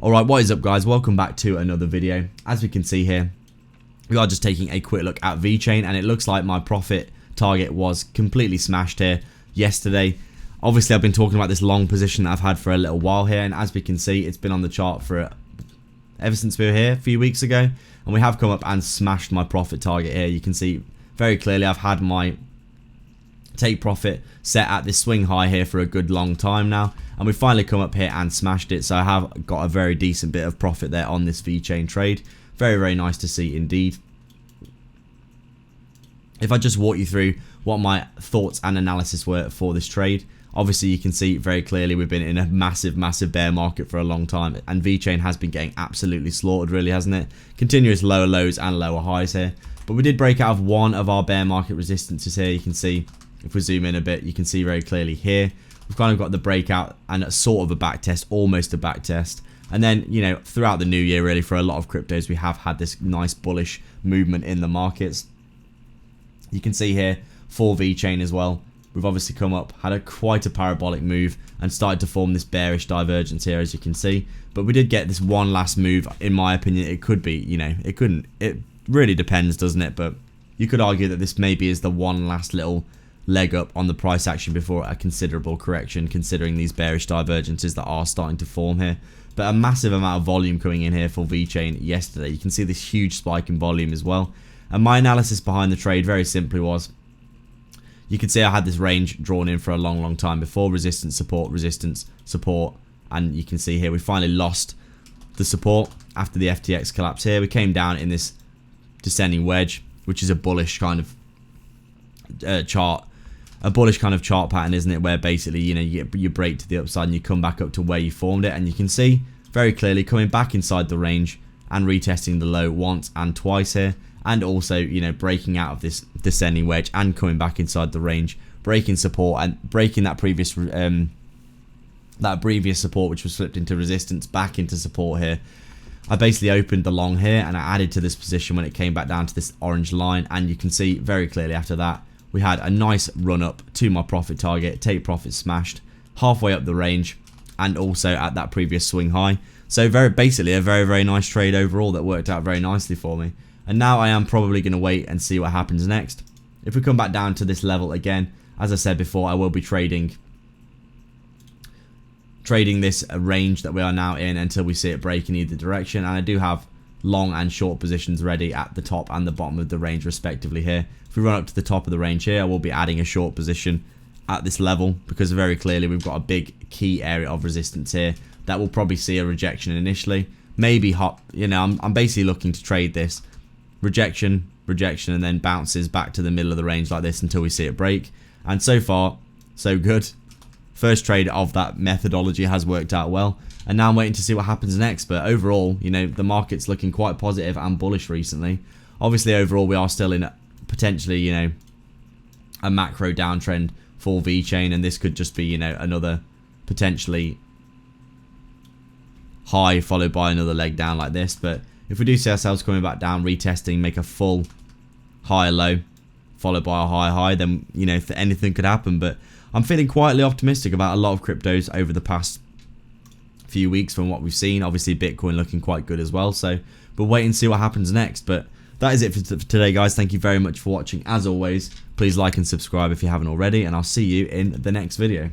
Alright, what is up guys? Welcome back to another video. As we can see here, we are just taking a quick look at VeChain, and it looks like my profit target was completely smashed here yesterday. Obviously I've been talking about this long position that I've had for a little while here, and as we can see, it's been on the chart for ever since we were here a few weeks ago, and we have come up and smashed my profit target here. You can see very clearly I've had my take profit set at this swing high here for a good long time now, and we finally come up here and smashed it. So I have got a very decent bit of profit there on this VeChain trade. Very nice to see indeed. If I just walk you through what my thoughts and analysis were for this trade, obviously you can see very clearly we've been in a massive bear market for a long time, and VeChain has been getting absolutely slaughtered, really, hasn't it? Continuous lower lows and lower highs here, but we did break out of one of our bear market resistances here. You can see, if we zoom in a bit, you can see very clearly here we've kind of got the breakout and a sort of a back test, almost a back test. And then, you know, throughout the new year, really, for a lot of cryptos, we have had this nice bullish movement in the markets. You can see here for VeChain as well, we've obviously come up, had quite a parabolic move and started to form this bearish divergence here, as you can see. But we did get this one last move. In my opinion, it could be, you know, it couldn't, it really depends, doesn't it? But you could argue that this maybe is the one last little leg up on the price action before a considerable correction, considering these bearish divergences that are starting to form here. But a massive amount of volume coming in here for VeChain yesterday. You can see this huge spike in volume as well. And my analysis behind the trade very simply was, you can see I had this range drawn in for a long time before, resistance, support, and you can see here we finally lost the support after the FTX collapse here. We came down in this descending wedge, which is a bullish kind of chart. A bullish kind of chart pattern, isn't it, where basically, you know, you break to the upside and you come back up to where you formed it, and you can see very clearly coming back inside the range and retesting the low once and twice here, and also, you know, breaking out of this descending wedge and coming back inside the range, breaking support and breaking that previous support, which was flipped into resistance, back into support here. I basically opened the long here and I added to this position when it came back down to this orange line, and you can see very clearly after that we had a nice run up to my profit target, take profit smashed halfway up the range and also at that previous swing high. So basically a very nice trade overall that worked out very nicely for me. And now I am probably going to wait and see what happens next. If we come back down to this level again, as I said before, I will be trading this range that we are now in until we see it break in either direction. And I do have long and short positions ready at the top and the bottom of the range respectively here. If we run up to the top of the range here, I will be adding a short position at this level, because very clearly we've got a big key area of resistance here that will probably see a rejection initially, maybe hop, you know, I'm basically looking to trade this rejection, and then bounces back to the middle of the range like this until we see it break. And so far so good. First trade of that methodology has worked out well, and now I'm waiting to see what happens next. But overall, you know, the market's looking quite positive and bullish recently. Obviously overall we are still in potentially, you know, a macro downtrend for VeChain, and this could just be, you know, another potentially high followed by another leg down like this. But if we do see ourselves coming back down, retesting, make a full high low followed by a high, then, you know, anything could happen. But I'm feeling quietly optimistic about a lot of cryptos over the past few weeks from what we've seen. Obviously Bitcoin looking quite good as well, so we'll wait and see what happens next. But that is it for today, guys. Thank you very much for watching. As always, please like and subscribe if you haven't already, and I'll see you in the next video.